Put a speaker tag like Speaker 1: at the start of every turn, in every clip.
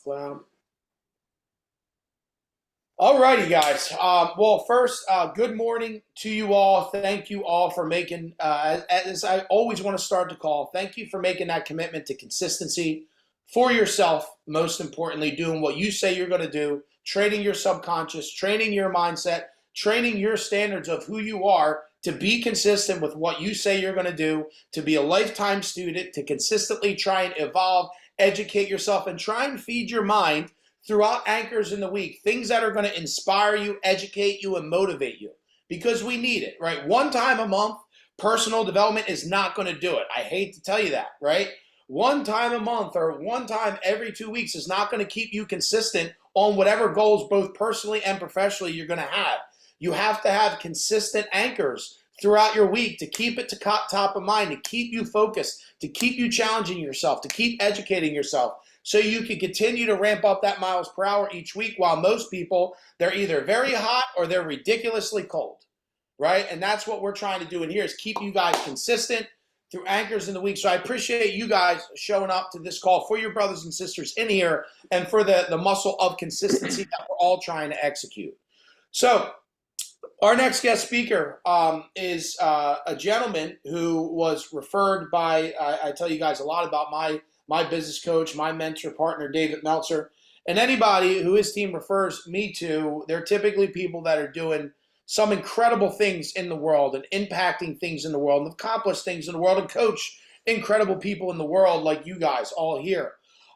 Speaker 1: Cloud. All righty, guys. Well, first, good morning to you all. Thank you all for making, as I always want to start the call, thank you for making that commitment to consistency for yourself, most importantly, doing what you say you're going to do, training your subconscious, training your mindset, training your standards of who you are to be consistent with what you say you're going to do, to be a lifetime student, to consistently try and evolve, educate yourself, and try and feed your mind throughout anchors in the week, things that are going to inspire you, educate you, and motivate you because we need it, right? One time a month, personal development is not going to do it. I hate to tell you that, right? One time a month or one time every 2 weeks is not going to keep you consistent on whatever goals, both personally and professionally, you're going to have. You have to have consistent anchors throughout your week to keep it to top of mind, to keep you focused, to keep you challenging yourself, to keep educating yourself, so you can continue to ramp up that miles per hour each week, while most people, they're either very hot or they're ridiculously cold, right? And that's what we're trying to do in here, is keep you guys consistent through anchors in the week. So I appreciate you guys showing up to this call for your brothers and sisters in here and for the muscle of consistency that we're all trying to execute. So our next guest speaker is a gentleman who was referred by, I tell you guys a lot about my business coach, my mentor partner, David Meltzer. And anybody who his team refers me to, they're typically people that are doing some incredible things in the world and impacting things in the world and accomplish things in the world and coach incredible people in the world like you guys all here.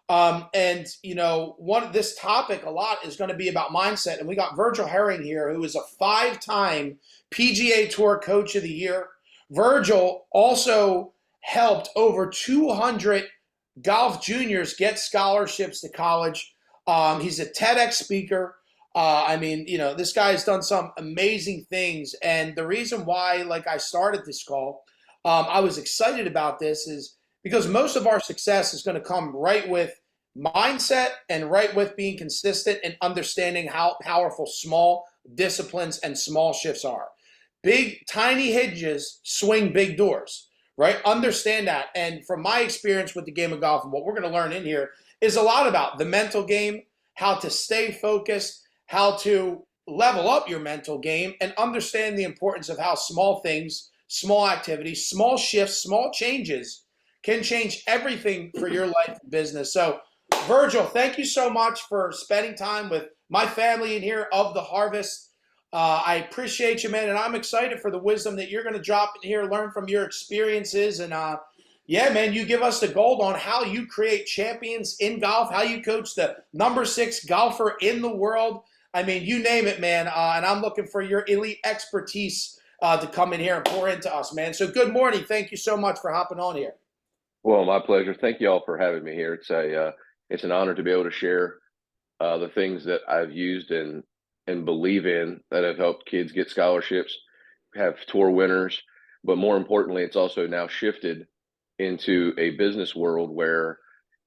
Speaker 1: And you know, this topic a lot is going to be about mindset. And we got Virgil Herring here, who is a 5-time PGA Tour Coach of the Year. Virgil also helped over 200 golf juniors get scholarships to college. He's a TEDx speaker. This guy's done some amazing things. And the reason why, like, I started this call, I was excited about this is because most of our success is going to come right with mindset and right with being consistent and understanding how powerful small disciplines and small shifts are. Big, tiny hinges swing big doors, right? Understand that. And from my experience with the game of golf and what we're going to learn in here is a lot about the mental game, how to stay focused, how to level up your mental game, and understand the importance of how small things, small activities, small shifts, small changes can change everything for your life and business. So, Virgil, thank you so much for spending time with my family in here of the Harvest. I appreciate you, man, and I'm excited for the wisdom that you're going to drop in here, learn from your experiences, and yeah, man, you give us the gold on how you create champions in golf, how you coach the #6 golfer in the world. I mean, you name it, man, and I'm looking for your elite expertise to come in here and pour into us, man. So good morning. Thank you so much for hopping on here.
Speaker 2: Well, my pleasure. Thank you all for having me here. It's an honor to be able to share the things that I've used and believe in that have helped kids get scholarships, have tour winners, but more importantly, it's also now shifted into a business world where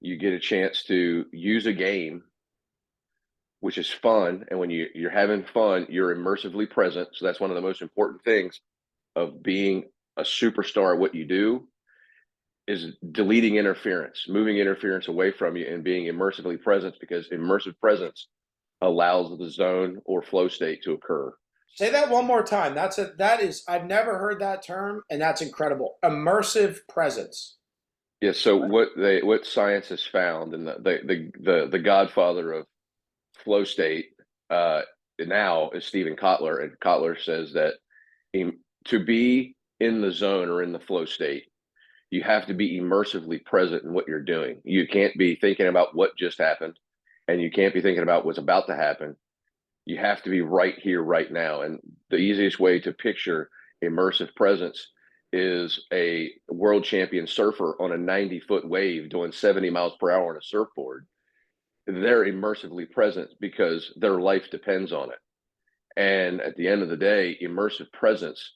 Speaker 2: you get a chance to use a game, which is fun. And when you're having fun, you're immersively present. So that's one of the most important things of being a superstar at what you do, is deleting interference, moving interference away from you and being immersively present, because immersive presence allows the zone or flow state to occur.
Speaker 1: Say that one more time. I've never heard that term, and that's incredible. Immersive presence.
Speaker 2: Yeah. So what science has found, and the godfather of flow state now is Stephen Kotler, and Kotler says that to be in the zone or in the flow state, you have to be immersively present in what you're doing. You can't be thinking about what just happened, and you can't be thinking about what's about to happen. You have to be right here, right now. And the easiest way to picture immersive presence is a world champion surfer on a 90-foot wave doing 70 miles per hour on a surfboard. They're immersively present because their life depends on it. And at the end of the day, immersive presence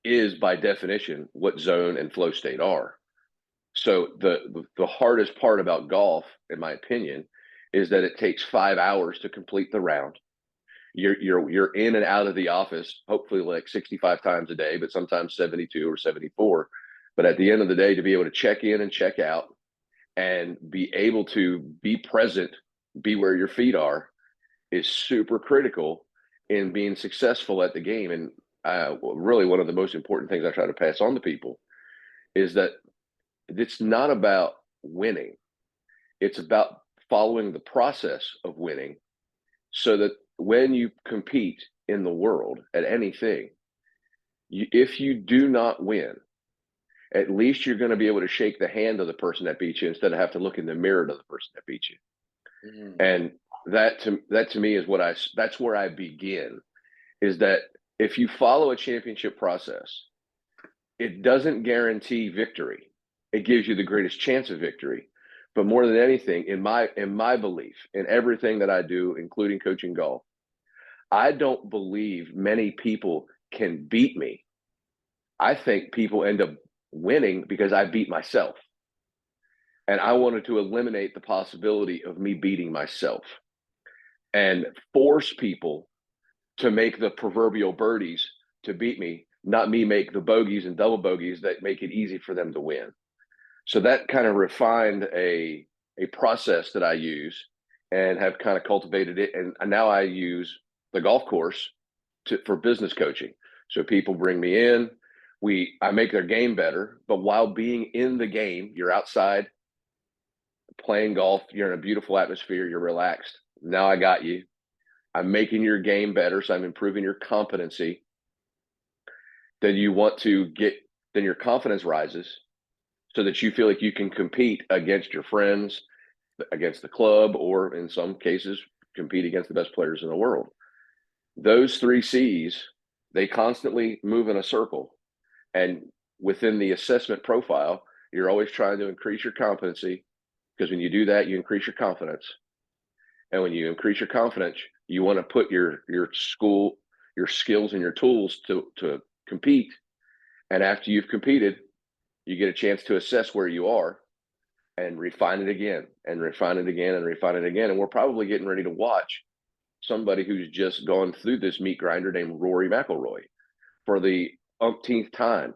Speaker 2: is by definition what zone and flow state are. So the hardest part about golf, in my opinion, is that it takes 5 hours to complete the round. You're in and out of the office, hopefully like 65 times a day, but sometimes 72 or 74. But at the end of the day, to be able to check in and check out and be able to be present be where your feet are is super critical in being successful at the game. And really, one of the most important things I try to pass on to people is that it's not about winning. It's about following the process of winning so that when you compete in the world at anything, if you do not win, at least you're going to be able to shake the hand of the person that beat you instead of have to look in the mirror to the person that beat you. And that to me is that's where I begin, is that if you follow a championship process, it doesn't guarantee victory. It gives you the greatest chance of victory. But more than anything, in my belief, in everything that I do, including coaching golf, I don't believe many people can beat me. I think people end up winning because I beat myself. And I wanted to eliminate the possibility of me beating myself and force people to make the proverbial birdies to beat me, not me make the bogeys and double bogeys that make it easy for them to win. So that kind of refined a process that I use and have kind of cultivated it. And now I use the golf course for business coaching. So people bring me in, I make their game better, but while being in the game, you're outside playing golf, you're in a beautiful atmosphere, you're relaxed. Now I got you. I'm making your game better, so I'm improving your competency. Then your confidence rises so that you feel like you can compete against your friends, against the club, or in some cases, compete against the best players in the world. Those 3 C's, they constantly move in a circle. And within the assessment profile, you're always trying to increase your competency, because when you do that, you increase your confidence. And when you increase your confidence, you want to put your skills and your tools to compete. And after you've competed, you get a chance to assess where you are and refine it again and refine it again and refine it again. And we're probably getting ready to watch somebody who's just gone through this meat grinder named Rory McIlroy for the umpteenth time.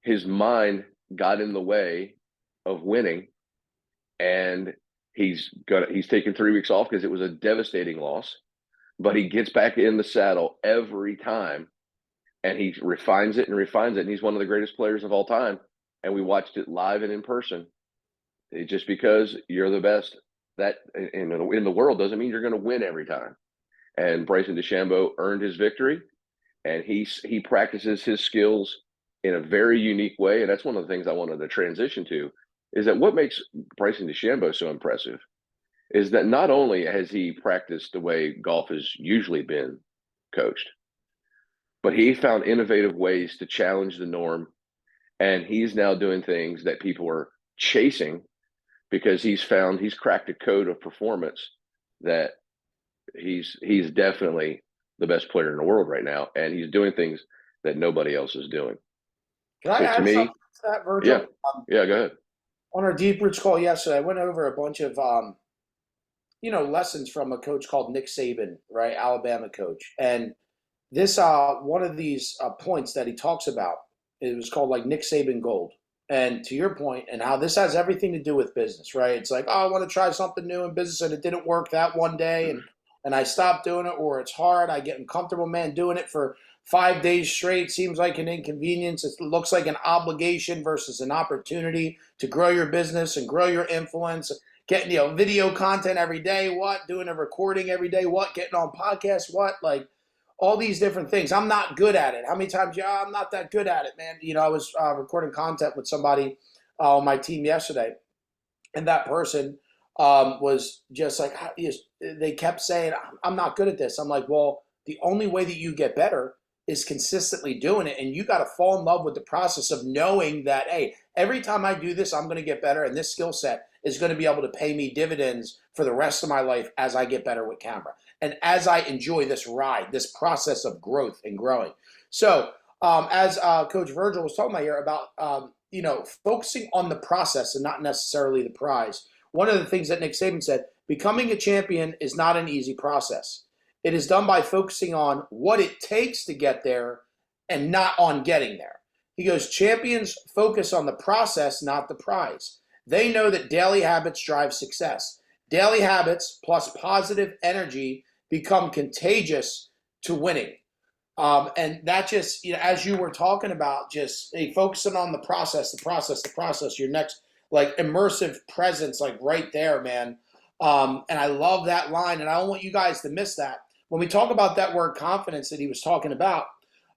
Speaker 2: His mind got in the way of winning, and he's taken 3 weeks off because it was a devastating loss, but he gets back in the saddle every time, and he refines it and refines it. And he's one of the greatest players of all time. And we watched it live and in person. Just because you're the best that in the world doesn't mean you're going to win every time. And Bryson DeChambeau earned his victory, and he practices his skills in a very unique way. And that's one of the things I wanted to transition to, is that what makes Bryson DeChambeau so impressive is that not only has he practiced the way golf has usually been coached, but he found innovative ways to challenge the norm. And he's now doing things that people are chasing because he's cracked a code of performance that he's definitely the best player in the world right now. And he's doing things that nobody else is doing.
Speaker 1: Can I add something to that, Virgil?
Speaker 2: Yeah, go ahead.
Speaker 1: On our Deep Roots call yesterday, I went over a bunch of lessons from a coach called Nick Saban, right? Alabama coach. And this one of these points that he talks about, it was called like Nick Saban Gold. And to your point, and how this has everything to do with business, right? It's like, oh, I want to try something new in business, and it didn't work that one day, and I stopped doing it, or it's hard. I get uncomfortable, man, doing it for 5 days straight seems like an inconvenience. It looks like an obligation versus an opportunity to grow your business and grow your influence. Getting video content every day, doing a recording every day, getting on podcasts, like all these different things. I'm not good at it. How many times? I'm not that good at it, man. I was recording content with somebody on my team yesterday, and that person was just like, they kept saying, I'm not good at this. I'm like, well, the only way that you get better is consistently doing it. And you got to fall in love with the process of knowing that, hey, every time I do this, I'm going to get better. And this skill set is going to be able to pay me dividends for the rest of my life as I get better with camera. And as I enjoy this ride, this process of growth and growing. So as Coach Virgil was talking about here about, focusing on the process and not necessarily the prize. One of the things that Nick Saban said, becoming a champion is not an easy process. It is done by focusing on what it takes to get there and not on getting there. He goes, champions focus on the process, not the prize. They know that daily habits drive success. Daily habits plus positive energy become contagious to winning. And that just, as you were talking about, just focusing on the process, your next like immersive presence, like right there, man. And I love that line, and I don't want you guys to miss that. When we talk about that word confidence that he was talking about,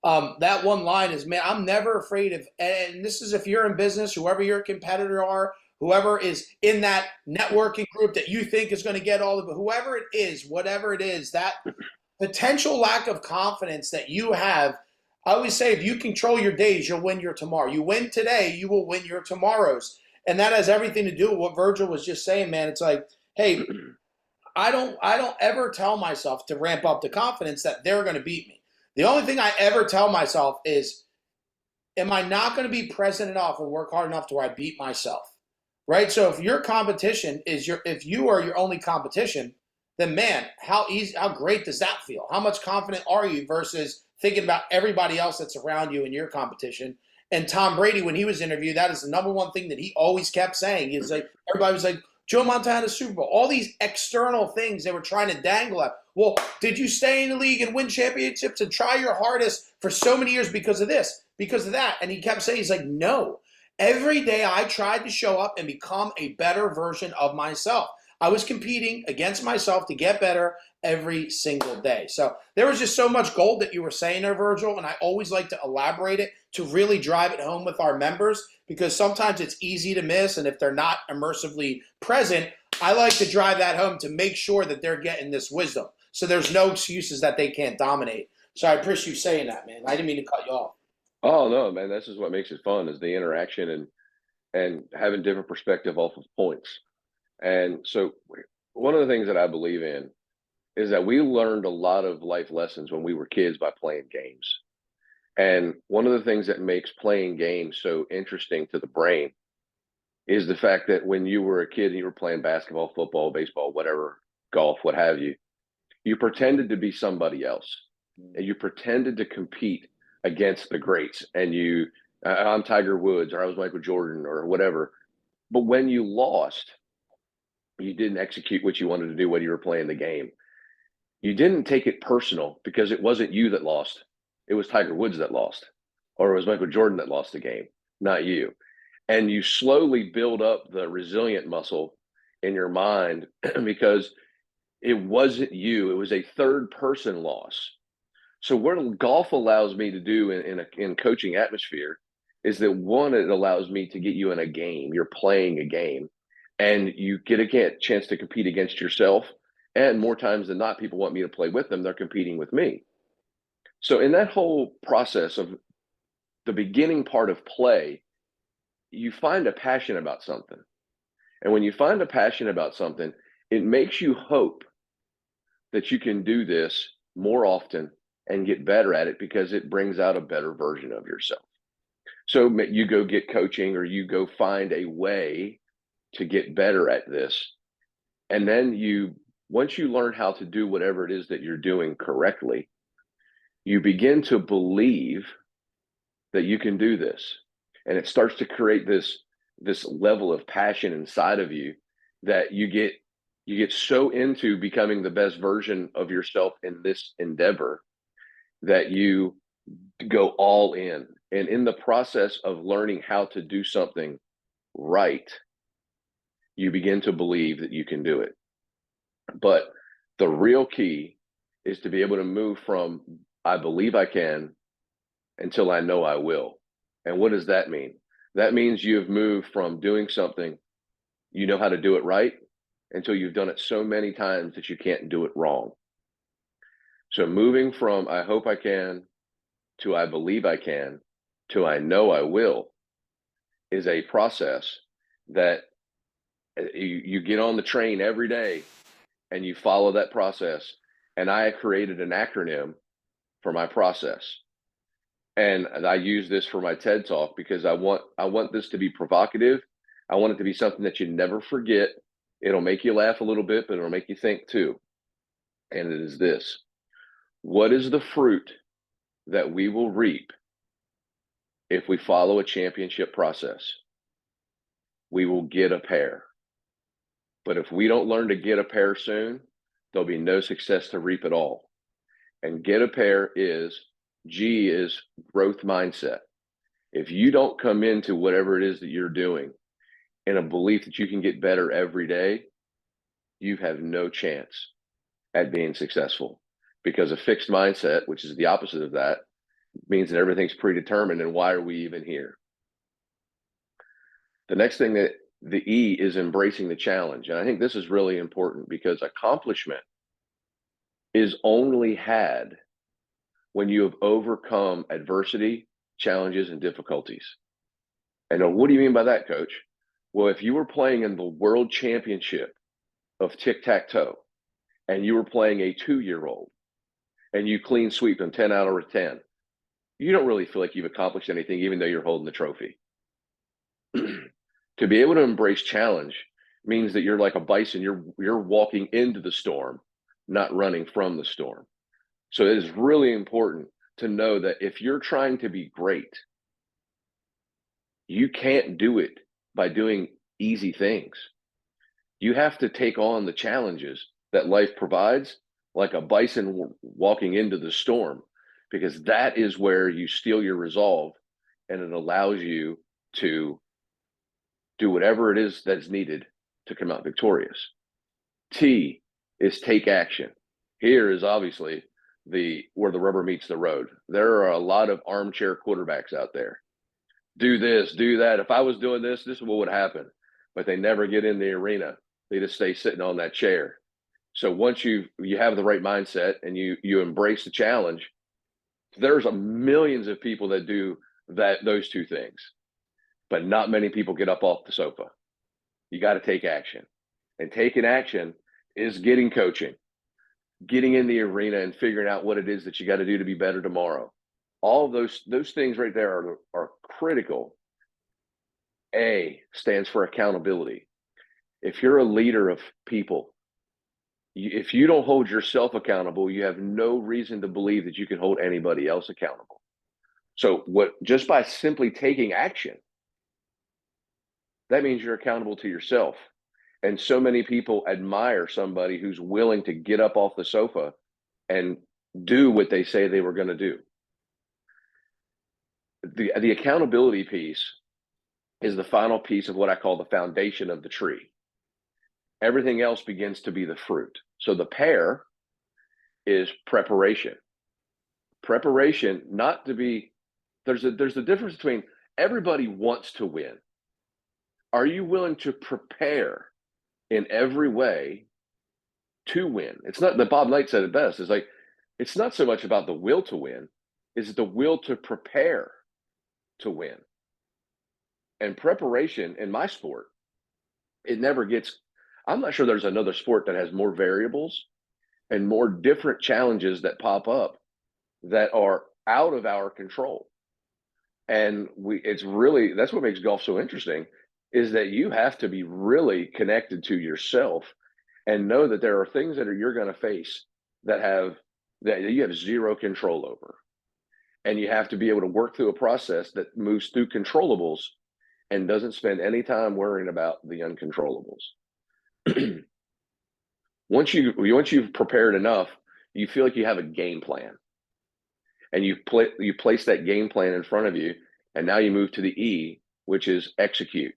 Speaker 1: that one line is, man, I'm never afraid of, and this is if you're in business, whoever your competitor are, whoever is in that networking group that you think is going to get all of it, whoever it is, whatever it is, that potential lack of confidence that you have. I always say, if you control your days, you'll win your tomorrow. You win today, you will win your tomorrows. And that has everything to do with what Virgil was just saying, man. It's like, hey, I don't ever tell myself to ramp up the confidence that they're going to beat me. The only thing I ever tell myself is, am I not going to be present enough and work hard enough to where I beat myself? Right? So if your competition is if you are your only competition, then man, how great does that feel? How much confident are you versus thinking about everybody else that's around you in your competition? And Tom Brady, when he was interviewed, that is the number one thing that he always kept saying. He's like, everybody was like, Joe Montana Super Bowl, all these external things they were trying to dangle at. Well, did you stay in the league and win championships and try your hardest for so many years because of this, because of that? And he kept saying, he's like, no. Every day I tried to show up and become a better version of myself. I was competing against myself to get better every single day. So there was just so much gold that you were saying there, Virgil, and I always like to elaborate it to really drive it home with our members, because sometimes it's easy to miss, and if they're not immersively present, I like to drive that home to make sure that they're getting this wisdom. So there's no excuses that they can't dominate. So I appreciate you saying that, man. I didn't mean to cut you off.
Speaker 2: Oh no, man, this is what makes it fun, is the interaction and having different perspective off of points. And so one of the things that I believe in is that we learned a lot of life lessons when we were kids by playing games. And one of the things that makes playing games so interesting to the brain is the fact that when you were a kid and you were playing basketball, football, baseball, whatever, golf, what have you, you pretended to be somebody else, and you pretended to compete against the greats. And I'm Tiger Woods, or I was Michael Jordan, or whatever. But when you lost, you didn't execute what you wanted to do when you were playing the game. You didn't take it personal, because it wasn't you that lost. It was Tiger Woods that lost, or it was Michael Jordan that lost the game, not you. And you slowly build up the resilient muscle in your mind because it wasn't you. It was a third person loss. So what golf allows me to do in coaching atmosphere is that, one, it allows me to get you in a game. You're playing a game, and you get a chance to compete against yourself. And more times than not, people want me to play with them. They're competing with me. So in that whole process of the beginning part of play, you find a passion about something. And when you find a passion about something, it makes you hope that you can do this more often and get better at it, because it brings out a better version of yourself. So you go get coaching, or you go find a way to get better at this. And then once you learn how to do whatever it is that you're doing correctly, you begin to believe that you can do this. And it starts to create this level of passion inside of you that you get so into becoming the best version of yourself in this endeavor that you go all in. And in the process of learning how to do something right, you begin to believe that you can do it. But the real key is to be able to move from I believe I can until I know I will. And what does that mean? That means you've moved from doing something, you know how to do it right, until you've done it so many times that you can't do it wrong. So moving from I hope I can to I believe I can to I know I will is a process that you get on the train every day and you follow that process. And I created an acronym for my process. And I use this for my TED Talk because I want this to be provocative. I want it to be something that you never forget. It'll make you laugh a little bit, but it'll make you think too. And it is this: what is the fruit that we will reap if we follow a championship process? We will get a pear. But if we don't learn to get a pair soon, there'll be no success to reap at all. And get a pair is G is growth mindset. If you don't come into whatever it is that you're doing in a belief that you can get better every day, you have no chance at being successful, because a fixed mindset, which is the opposite of that, means that everything's predetermined. And why are we even here? The next thing, that the E, is embracing the challenge. And I think this is really important, because accomplishment is only had when you have overcome adversity, challenges, and difficulties. And what do you mean by that, Coach? Well, if you were playing in the world championship of tic-tac-toe and you were playing a 2-year-old and you clean sweep them 10 out of 10, you don't really feel like you've accomplished anything, even though you're holding the trophy. To be able to embrace challenge means that you're like a bison. You're walking into the storm, not running from the storm. So it is really important to know that if you're trying to be great, you can't do it by doing easy things. You have to take on the challenges that life provides, like a bison walking into the storm, because that is where you steel your resolve, and it allows you to do whatever it is that's needed to come out victorious. T is take action. Here is obviously where the rubber meets the road. There are a lot of armchair quarterbacks out there. Do this, do that. If I was doing this, this is what would happen. But they never get in the arena. They just stay sitting on that chair. So once you have the right mindset and you embrace the challenge, there's millions of people that do those two things, but not many people get up off the sofa. You got to take action, and taking action is getting coaching, getting in the arena and figuring out what it is that you got to do to be better tomorrow. All of those things right there are critical. A stands for accountability. If you're a leader of people, if you don't hold yourself accountable, you have no reason to believe that you can hold anybody else accountable. So just by simply taking action, that means you're accountable to yourself. And so many people admire somebody who's willing to get up off the sofa and do what they say they were going to do. The accountability piece is the final piece of what I call the foundation of the tree. Everything else begins to be the fruit. So the pear is preparation. Preparation, not to be, there's a difference between everybody wants to win. Are you willing to prepare in every way to win? It's not, that Bob Knight said it best. It's like, it's not so much about the will to win, it's the will to prepare to win. And preparation in my sport, it never gets, I'm not sure there's another sport that has more variables and more different challenges that pop up that are out of our control. And it's really, that's what makes golf so interesting, is that you have to be really connected to yourself and know that there are things that you're going to face that you have zero control over. And you have to be able to work through a process that moves through controllables and doesn't spend any time worrying about the uncontrollables. Once you've prepared enough, you feel like you have a game plan, and you place that game plan in front of you, and now you move to the E, which is execute.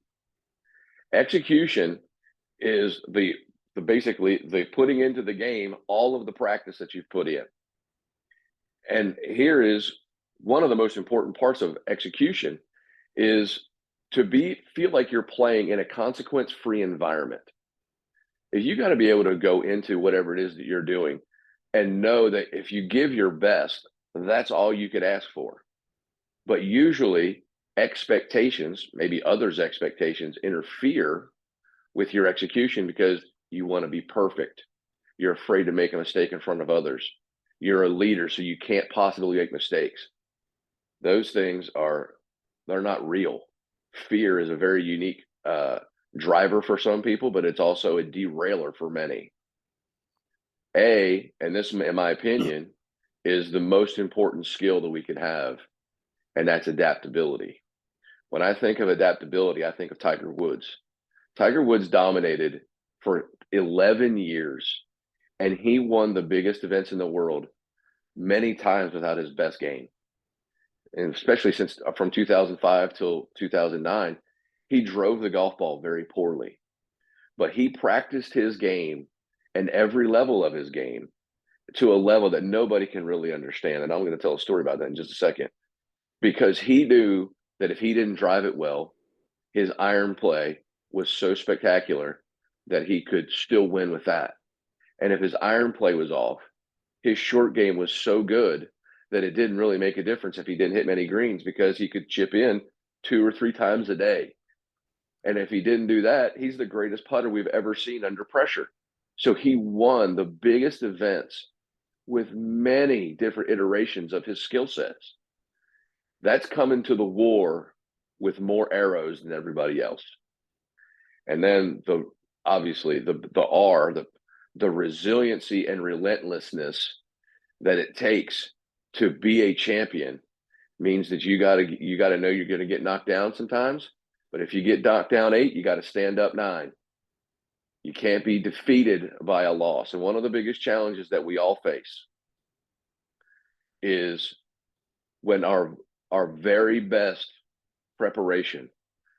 Speaker 2: Execution is basically the putting into the game all of the practice that you've put in. And here is one of the most important parts of execution, is to feel like you're playing in a consequence-free environment. You got to be able to go into whatever it is that you're doing and know that if you give your best, that's all you could ask for. But usually expectations, maybe others' expectations, interfere with your execution because you want to be perfect. You're afraid to make a mistake in front of others. You're a leader, so you can't possibly make mistakes. Those things they're not real. Fear is a very unique driver for some people, but it's also a derailer for many. And this, in my opinion, is the most important skill that we could have, and that's adaptability. When I think of adaptability, I think of Tiger Woods. Tiger Woods dominated for 11 years, and he won the biggest events in the world many times without his best game. And especially since from 2005 till 2009, he drove the golf ball very poorly, but he practiced his game and every level of his game to a level that nobody can really understand. And I'm going to tell a story about that in just a second, because he knew that if he didn't drive it well, his iron play was so spectacular that he could still win with that. And if his iron play was off, his short game was so good that it didn't really make a difference if he didn't hit many greens, because he could chip in 2 or 3 times a day. And if he didn't do that, he's the greatest putter we've ever seen under pressure. So he won the biggest events with many different iterations of his skill sets. That's coming to the war with more arrows than everybody else. And then obviously the resiliency and relentlessness that it takes to be a champion means that you gotta know you're gonna get knocked down sometimes. But if you get knocked down 8, you got to stand up 9. You can't be defeated by a loss. And one of the biggest challenges that we all face is when our very best preparation,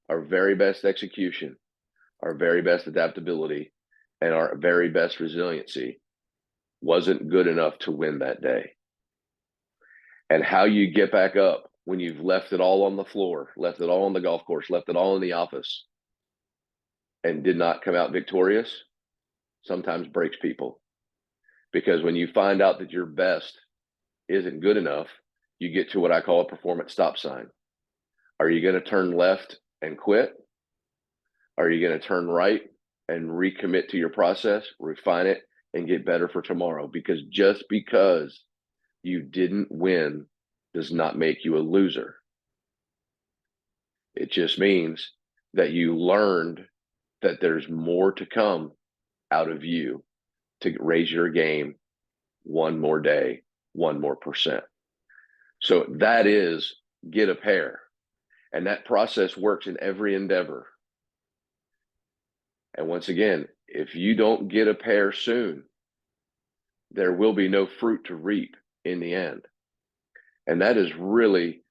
Speaker 2: our very best execution, our very best adaptability, and our very best resiliency wasn't good enough to win that day. And how you get back up when you've left it all on the floor, left it all on the golf course, left it all in the office, and did not come out victorious, sometimes breaks people. Because when you find out that your best isn't good enough, you get to what I call a performance stop sign. Are you going to turn left and quit? Are you going to turn right and recommit to your process, refine it, and get better for tomorrow? Because just because you didn't win does not make you a loser. It just means that you learned that there's more to come out of you to raise your game one more day, 1 more percent. So that is get a pair. And that process works in every endeavor. And once again, if you don't get a pair soon, there will be no fruit to reap in the end. And that is really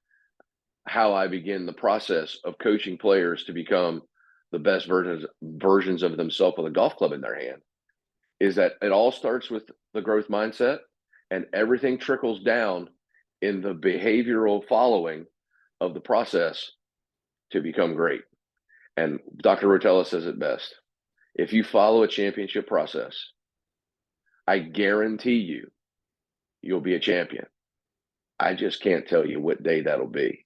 Speaker 2: how I begin the process of coaching players to become the best versions of themselves with a golf club in their hand, is that it all starts with the growth mindset, and everything trickles down in the behavioral following of the process to become great. And Dr. Rotella says it best. If you follow a championship process, I guarantee you'll be a champion. I just can't tell you what day that'll be.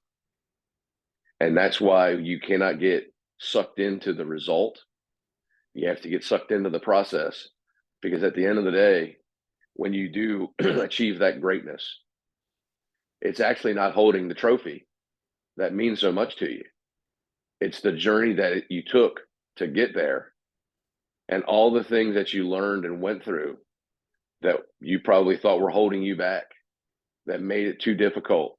Speaker 2: And that's why you cannot get sucked into the result. You have to get sucked into the process, because at the end of the day, when you do achieve that greatness, it's actually not holding the trophy that means so much to you. It's the journey that you took to get there, and all the things that you learned and went through that you probably thought were holding you back, that made it too difficult.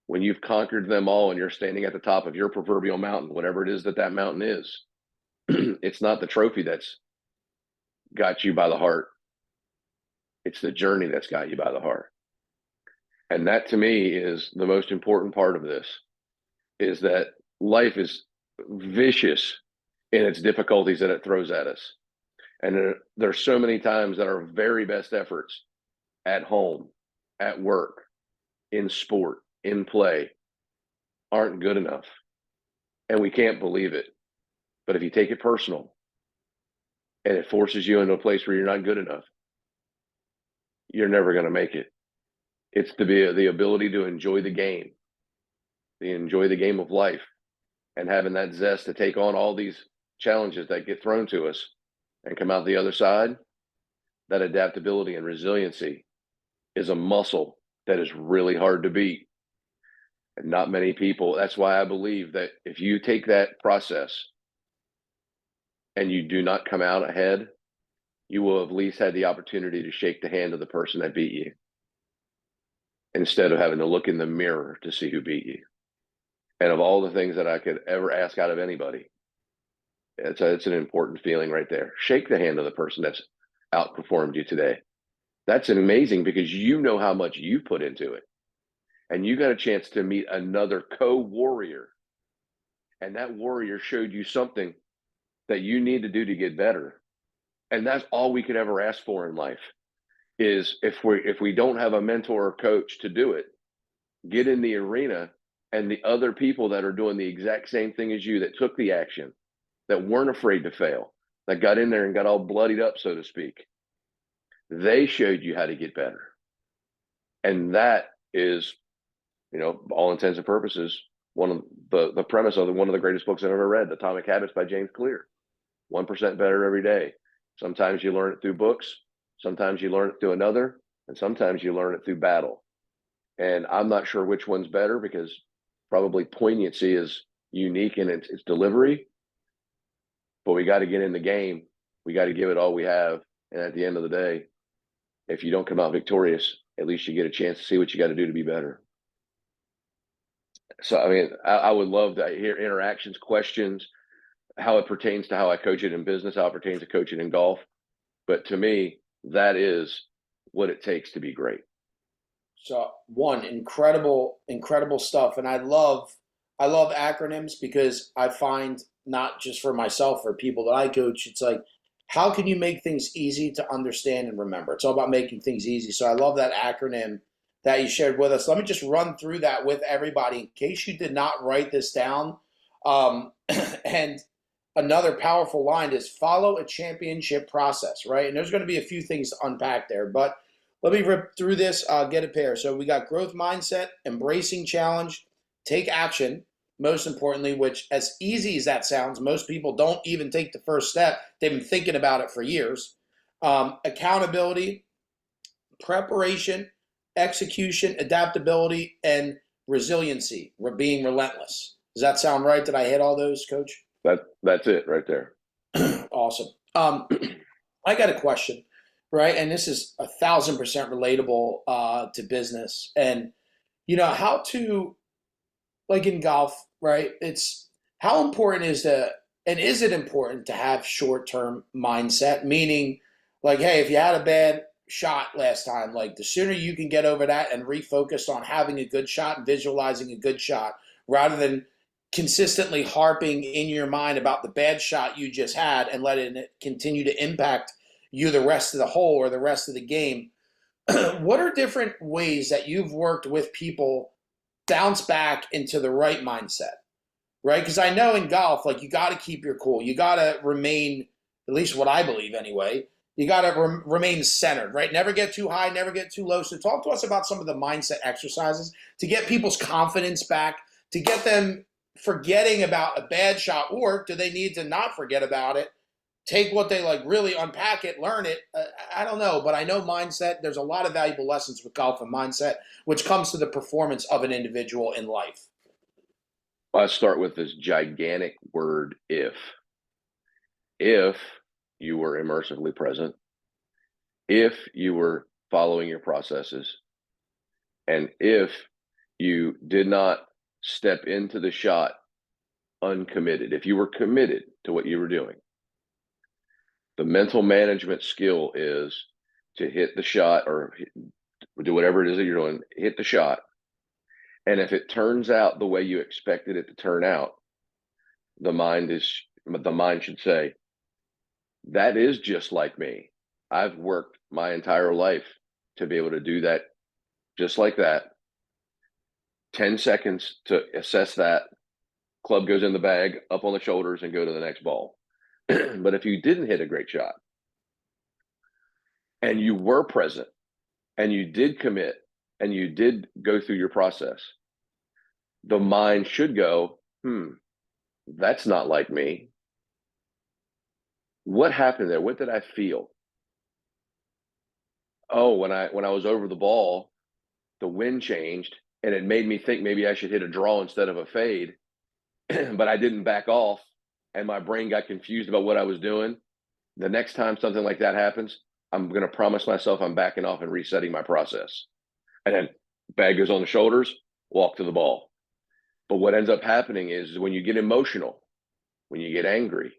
Speaker 2: When you've conquered them all and you're standing at the top of your proverbial mountain, whatever it is that mountain is, it's not the trophy that's got you by the heart. It's the journey that's got you by the heart. And that, to me, is the most important part of this, is that life is vicious in its difficulties that it throws at us. And there's so many times that our very best efforts at home, at work, in sport, in play, aren't good enough. And we can't believe it. But if you take it personal and it forces you into a place where you're not good enough, you're never going to make it. It's the ability to enjoy the game, enjoy the game of life, and having that zest to take on all these challenges that get thrown to us and come out the other side. That adaptability and resiliency is a muscle that is really hard to beat. And not many people, that's why I believe that if you take that process and you do not come out ahead, you will have at least had the opportunity to shake the hand of the person that beat you, instead of having to look in the mirror to see who beat you. And of all the things that I could ever ask out of anybody, It's an important feeling right there. Shake the hand of the person that's outperformed you today. That's amazing because you know how much you put into it. And you got a chance to meet another co-warrior. And that warrior showed you something that you need to do to get better. And that's all we could ever ask for in life is if we don't have a mentor or coach to do it, get in the arena and the other people that are doing the exact same thing as you that took the action, that weren't afraid to fail, that got in there and got all bloodied up, so to speak. They showed you how to get better. And that is, all intents and purposes, one of the premise of one of the greatest books I've ever read, Atomic Habits by James Clear. 1% better every day. Sometimes you learn it through books, sometimes you learn it through another, and sometimes you learn it through battle. And I'm not sure which one's better because probably poignancy is unique in its delivery, but we got to get in the game. We got to give it all we have. And at the end of the day, if you don't come out victorious, at least you get a chance to see what you got to do to be better. So, I mean, I would love to hear interactions, questions, how it pertains to how I coach it in business, how it pertains to coaching in golf. But to me, that is what it takes to be great.
Speaker 1: So one, incredible stuff. And I love acronyms because I find not just for myself, for people that I coach, it's like, how can you make things easy to understand and remember? It's all about making things easy. So I love that acronym that you shared with us. Let me just run through that with everybody in case you did not write this down. Um, and another powerful line is follow a championship process, right? And there's going to be a few things to unpack there, but let me rip through this, get a pair. So we got growth mindset, embracing challenge, take action, most importantly, which as easy as that sounds, most people don't even take the first step. They've been thinking about it for years. Accountability, preparation, execution, adaptability, and resiliency, being relentless. Does that sound right? Did I hit all those, Coach?
Speaker 2: That's it right there.
Speaker 1: Awesome. I got a question, right? And this is 1,000% relatable to business. And how to, like in golf, right? It's how important is and is it important to have short-term mindset? Meaning, like, hey, if you had a bad shot last time, like the sooner you can get over that and refocus on having a good shot and visualizing a good shot, rather than consistently harping in your mind about the bad shot you just had and letting it continue to impact you the rest of the hole or the rest of the game. What are different ways that you've worked with people bounce back into the right mindset, right? Because I know in golf, like, you got to keep your cool. You got to remain, at least what I believe anyway, you got to remain centered, right? Never get too high, never get too low. So talk to us about some of the mindset exercises to get people's confidence back, to get them forgetting about a bad shot, or do they need to not forget about it? Take what they like, really unpack it, learn it. I don't know, but I know mindset. There's a lot of valuable lessons with golf and mindset, which comes to the performance of an individual in life.
Speaker 2: I start with this gigantic word, if. If you were immersively present, if you were following your processes, and if you did not step into the shot uncommitted, if you were committed to what you were doing, the mental management skill is to hit the shot or do whatever it is that you're doing, hit the shot. And if it turns out the way you expected it to turn out, the mind should say, that is just like me. I've worked my entire life to be able to do that just like that. 10 seconds to assess that. Club goes in the bag, up on the shoulders, and go to the next ball. But if you didn't hit a great shot and you were present and you did commit and you did go through your process, the mind should go, that's not like me. What happened there? What did I feel? Oh, when I was over the ball, the wind changed and it made me think maybe I should hit a draw instead of a fade, but I didn't back off and my brain got confused about what I was doing. The next time something like that happens, I'm going to promise myself I'm backing off and resetting my process. And then bag goes on the shoulders, walk to the ball. But what ends up happening is when you get emotional, when you get angry,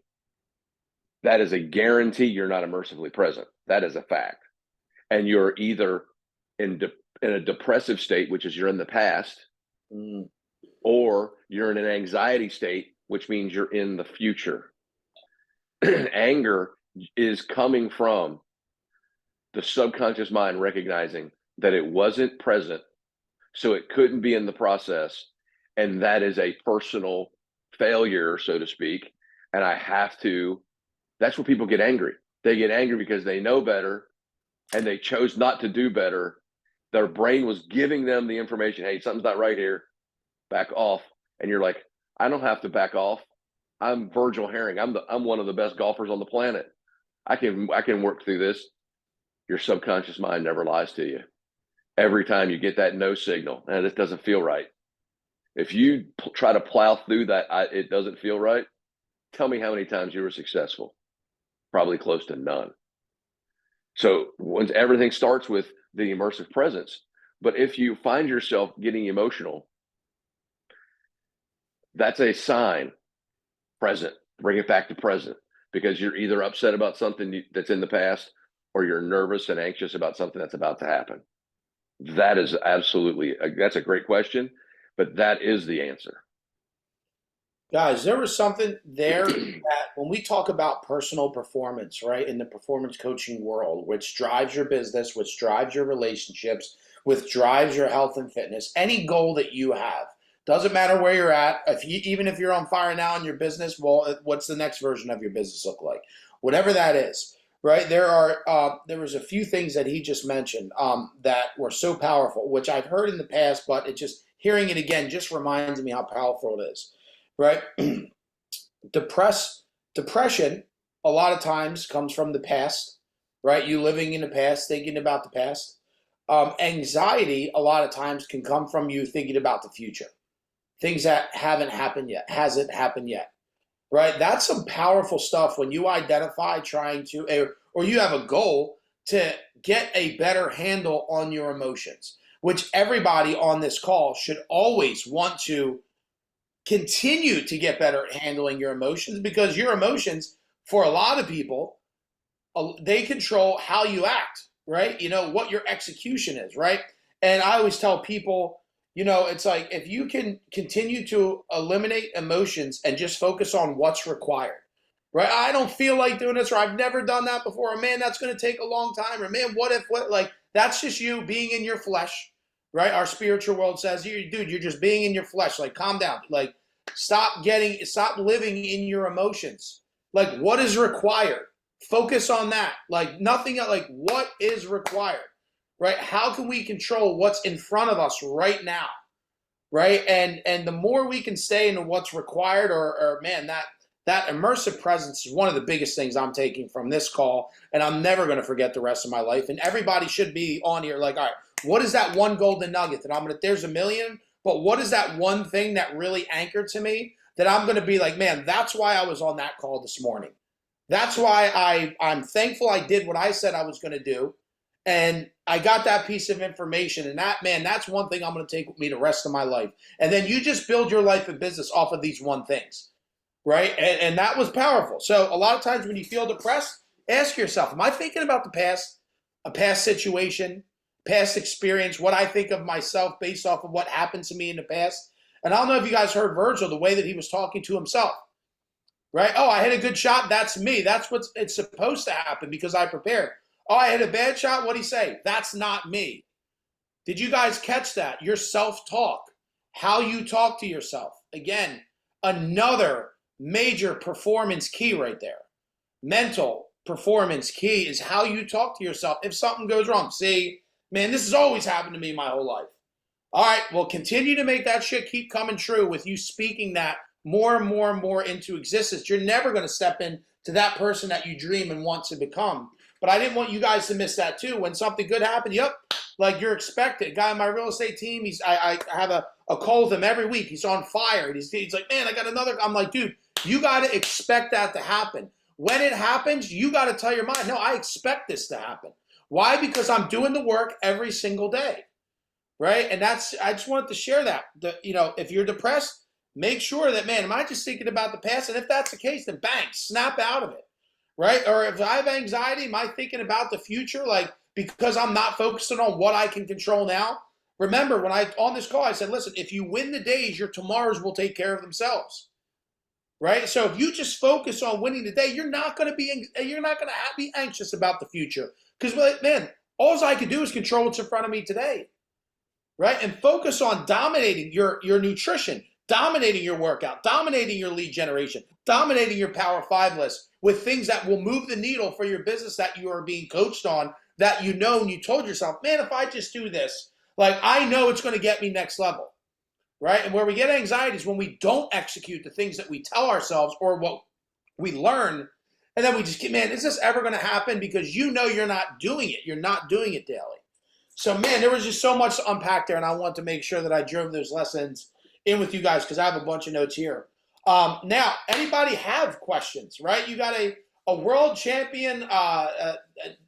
Speaker 2: that is a guarantee you're not immersively present. That is a fact. And you're either in a depressive state, which is you're in the past, or you're in an anxiety state, which means you're in the future. Anger is coming from the subconscious mind recognizing that it wasn't present, so it couldn't be in the process. And that is a personal failure, so to speak. And that's where people get angry. They get angry because they know better and they chose not to do better. Their brain was giving them the information, hey, something's not right here, back off. And you're like, I don't have to back off. I'm Virgil Herring. I'm one of the best golfers on the planet. I can work through this. Your subconscious mind never lies to you. Every time you get that no signal, and this doesn't feel right. If you try to plow through that, it doesn't feel right. Tell me how many times you were successful. Probably close to none. So once everything starts with the immersive presence, but if you find yourself getting emotional, that's a sign. Present. Bring it back to present, because you're either upset about something that's in the past, or you're nervous and anxious about something that's about to happen. That is that's a great question, but that is the answer.
Speaker 1: Guys, there was something there that when we talk about personal performance, right, in the performance coaching world, which drives your business, which drives your relationships, which drives your health and fitness, any goal that you have, doesn't matter where you're at. Even if you're on fire now in your business, well, what's the next version of your business look like? Whatever that is, right? There was a few things that he just mentioned that were so powerful, which I've heard in the past, but hearing it again just reminds me how powerful it is. Right? Depression a lot of times comes from the past, right? You living in the past, thinking about the past. Anxiety a lot of times can come from you thinking about the future, things that hasn't happened yet, right? That's some powerful stuff when you identify or you have a goal to get a better handle on your emotions, which everybody on this call should always want to continue to get better at handling your emotions, because your emotions, for a lot of people, they control how you act, right? What your execution is, right? And I always tell people, it's like, if you can continue to eliminate emotions and just focus on what's required, right? I don't feel like doing this, or I've never done that before, or man, that's going to take a long time, or man, that's just you being in your flesh, right? Our spiritual world says, dude, you're just being in your flesh. Like, calm down. Like, stop living in your emotions. Like, what is required? Focus on that. Like, nothing else. Like, what is required, right? How can we control what's in front of us right now, right? And the more we can stay into what's required, or man, that immersive presence is one of the biggest things I'm taking from this call, and I'm never going to forget the rest of my life. And everybody should be on here like, all right, what is that one golden nugget that there's a million, but what is that one thing that really anchored to me that I'm going to be like, man, that's why I was on that call this morning. That's why I'm thankful I did what I said I was going to do. And I got that piece of information. And that's one thing I'm going to take with me the rest of my life. And then you just build your life and business off of these one things, right? And that was powerful. So a lot of times when you feel depressed, ask yourself, am I thinking about the past, a past situation, past experience, what I think of myself based off of what happened to me in the past? And I don't know if you guys heard Virgil, the way that he was talking to himself, right? Oh, I hit a good shot. That's me. That's it's supposed to happen because I prepared. Oh, I hit a bad shot. What'd he say? That's not me. Did you guys catch that? Your self-talk, how you talk to yourself. Again, another major performance key right there. Mental performance key is how you talk to yourself if something goes wrong. See, man, this has always happened to me my whole life. All right, well, continue to make that shit keep coming true with you speaking that more and more and more into existence. You're never going to step into that person that you dream and want to become. But I didn't want you guys to miss that too. When something good happened, yep, like you're expected. Guy on my real estate team, I have a call with him every week. He's on fire. He's like, man, I got another. I'm like, dude, you got to expect that to happen. When it happens, you got to tell your mind, no, I expect this to happen. Why? Because I'm doing the work every single day, right? And I just wanted to share that. If you're depressed, make sure that, man, am I just thinking about the past? And if that's the case, then bang, snap out of it, right? Or if I have anxiety, am I thinking about the future? Like, because I'm not focusing on what I can control now. Remember, when I on this call, I said, listen, if you win the days, your tomorrows will take care of themselves. Right? So if you just focus on winning the day, you're not going to be anxious about the future. Because man, all I can do is control what's in front of me today. Right? And focus on dominating your nutrition, dominating your workout, dominating your lead generation, dominating your Power 5 list with things that will move the needle for your business that you are being coached on, that you know and you told yourself, man, if I just do this, like I know it's going to get me next level. Right? And where we get anxiety is when we don't execute the things that we tell ourselves or what we learn. And then we just get, man, is this ever going to happen? Because you know you're not doing it. You're not doing it daily. So, man, there was just so much to unpack there, and I want to make sure that I drove those lessons in with you guys because I have a bunch of notes here. Now, anybody have questions, right? You got a world champion,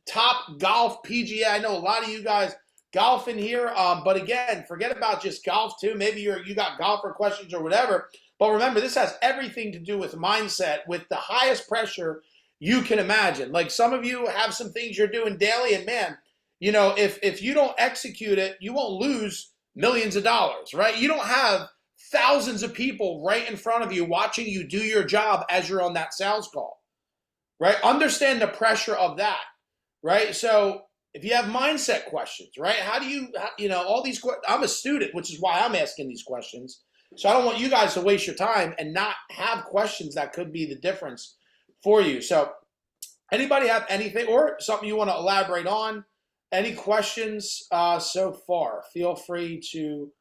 Speaker 1: top golf PGA. I know a lot of you guys golf in here, but again, forget about just golf too. Maybe you got golfer questions or whatever. But remember, this has everything to do with mindset, with the highest pressure you can imagine. Like some of you have some things you're doing daily, and man, you know, if you don't execute it, you won't lose millions of dollars, right? You don't have thousands of people right in front of you watching you do your job as you're on that sales call, right? Understand the pressure of that, right? So if you have mindset questions, right? How do you know, all these, I'm a student, which is why I'm asking these questions. So I don't want you guys to waste your time and not have questions that could be the difference for you. So anybody have anything or something you want to elaborate on? Any questions so far? Feel free to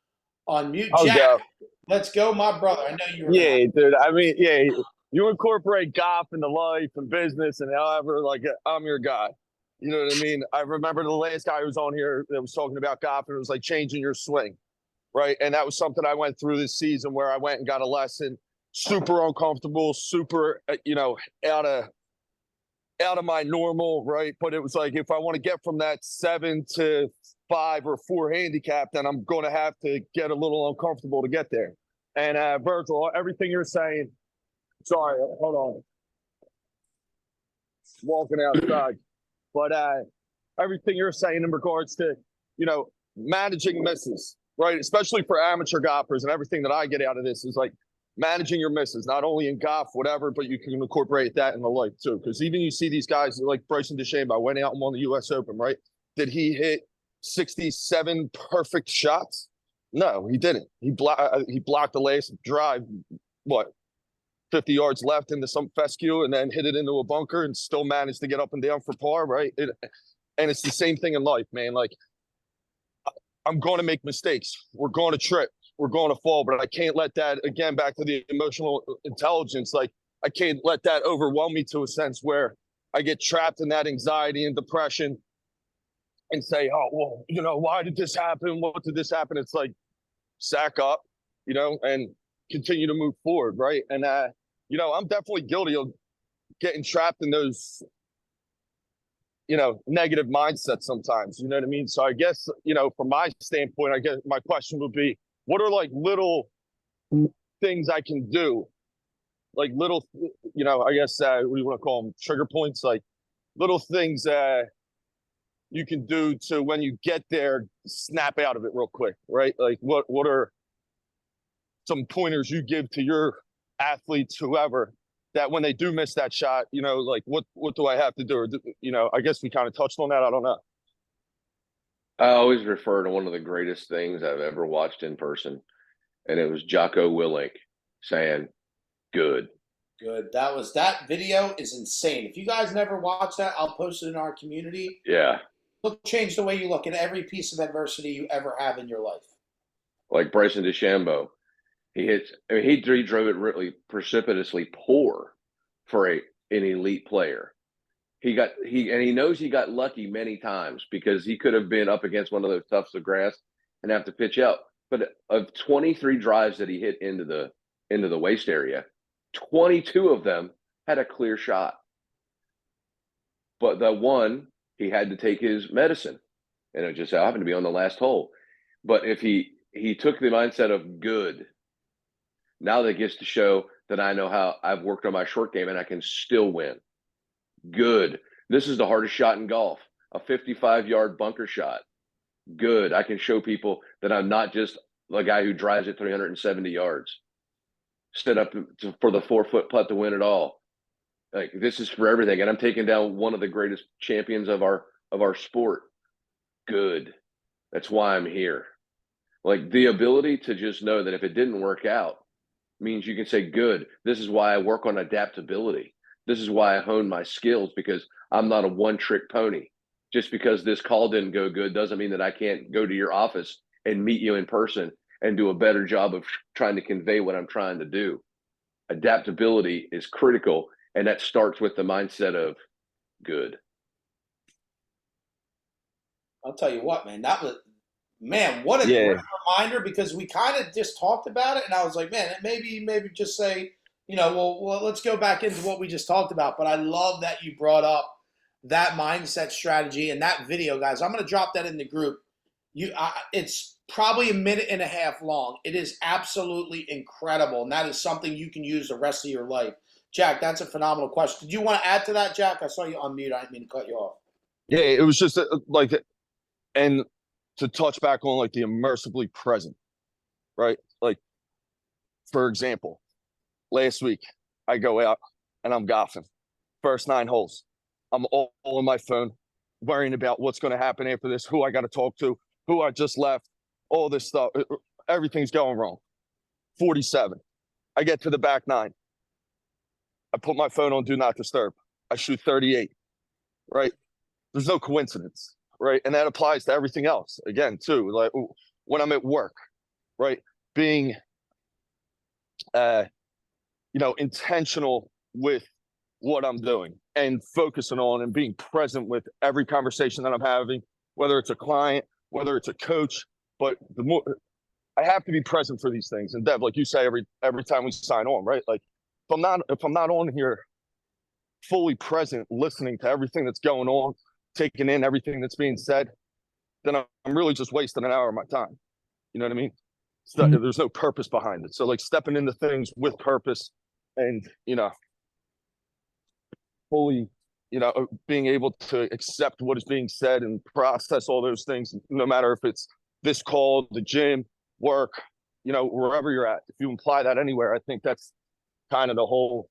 Speaker 1: unmute.
Speaker 3: I'll
Speaker 1: Jack,
Speaker 3: go.
Speaker 1: let's go, my brother. I know you were going to.
Speaker 3: Yeah, dude. I mean, yeah, you incorporate golf into life and business and however, like, I'm your guy. You know what I mean? I remember the last guy who was on here that was talking about golf and it was like changing your swing, right? And that was something I went through this season where I went and got a lesson, super uncomfortable, super, out of my normal, right? But it was like, if I want to get from that 7 to 5 or 4 handicap, then I'm going to have to get a little uncomfortable to get there. And Virgil, everything you're saying, sorry, hold on, walking outside, but everything you're saying in regards to, you know, managing misses, right? Especially for amateur golfers, and everything that I get out of this is like managing your misses, not only in golf, whatever, but you can incorporate that in the life too. Because even you see these guys like Bryson DeChambeau went out and won the U.S. Open, right? Did he hit 67 perfect shots? No, he didn't. He blocked the last drive, what, 50 yards left into some fescue, and then hit it into a bunker and still managed to get up and down for par, right? And it's the same thing in life, man. Like, I'm going to make mistakes. We're going to trip. We're going to fall, but I can't let that, again, back to the emotional intelligence, like I can't let that overwhelm me to a sense where I get trapped in that anxiety and depression and say, oh, well, you know, why did this happen? What did this happen? It's like, sack up, you know, and continue to move forward, right? And, you know, I'm definitely guilty of getting trapped in those, you know, negative mindsets sometimes, you know what I mean? So I guess, you know, from my standpoint, I guess my question would be, what are like little things I can do? Like little, you know, I guess, what do you want to call them? Trigger points, like little things you can do to, when you get there, snap out of it real quick, right? Like what are some pointers you give to your athletes, whoever, that when they do miss that shot, you know, like what do I have to do? Or, you know, I guess we kind of touched on that. I don't know.
Speaker 2: I always refer to one of the greatest things I've ever watched in person, and it was Jocko Willink saying, good.
Speaker 1: Good. That video is insane. If you guys never watched that, I'll post it in our community.
Speaker 2: Yeah.
Speaker 1: Look, change the way you look at every piece of adversity you ever have in your life.
Speaker 2: Like Bryson DeChambeau, he drove it really precipitously poor for an elite player. He knows he got lucky many times because he could have been up against one of those tufts of grass and have to pitch out. But of 23 drives that he hit into the waist area, 22 of them had a clear shot. But the one, he had to take his medicine, and it just happened to be on the last hole. But if he took the mindset of good, now that gets to show that I know how I've worked on my short game and I can still win. Good. This is the hardest shot in golf, a 55-yard bunker shot. Good. I can show people that I'm not just a guy who drives it 370 yards. Set up for the 4-foot putt to win it all. Like, this is for everything, and I'm taking down one of the greatest champions of our sport. Good. That's why I'm here. Like, the ability to just know that if it didn't work out means you can say, good. This is why I work on adaptability. This is why I hone my skills, because I'm not a one-trick pony. Just because this call didn't go good doesn't mean that I can't go to your office and meet you in person and do a better job of trying to convey what I'm trying to do. Adaptability is critical, and that starts with the mindset of good.
Speaker 1: I'll tell you what, man, what a great reminder, because we kind of just talked about it, and I was like, man, maybe just say, well, let's go back into what we just talked about. But I love that you brought up that mindset strategy and that video, guys. I'm going to drop that in the group. It's probably a minute and a half long. It is absolutely incredible, and that is something you can use the rest of your life. Jack, that's a phenomenal question. Did you want to add to that, Jack? I saw you on mute. I didn't mean to cut you off.
Speaker 3: Yeah, it was just and to touch back on like the immersively present, right? Like, for example, last week I go out and I'm golfing. First 9 holes, I'm all on my phone, worrying about what's going to happen after this, who I got to talk to, who I just left, all this stuff. Everything's going wrong. 47. I get to the back 9. I put my phone on Do Not Disturb. I shoot 38, right? There's no coincidence, right? And that applies to everything else, again, too. Like when I'm at work, right? Being, intentional with what I'm doing and focusing on and being present with every conversation that I'm having, whether it's a client, whether it's a coach. But the more I have to be present for these things. And Dev, like you say, every time we sign on, right? Like if I'm not on here fully present, listening to everything that's going on, taking in everything that's being said, then I'm really just wasting an hour of my time. You know what I mean? There's no purpose behind it. So like stepping into things with purpose and, fully, being able to accept what is being said and process all those things, no matter if it's this call, the gym, work, wherever you're at. If you imply that anywhere, I think that's kind of the whole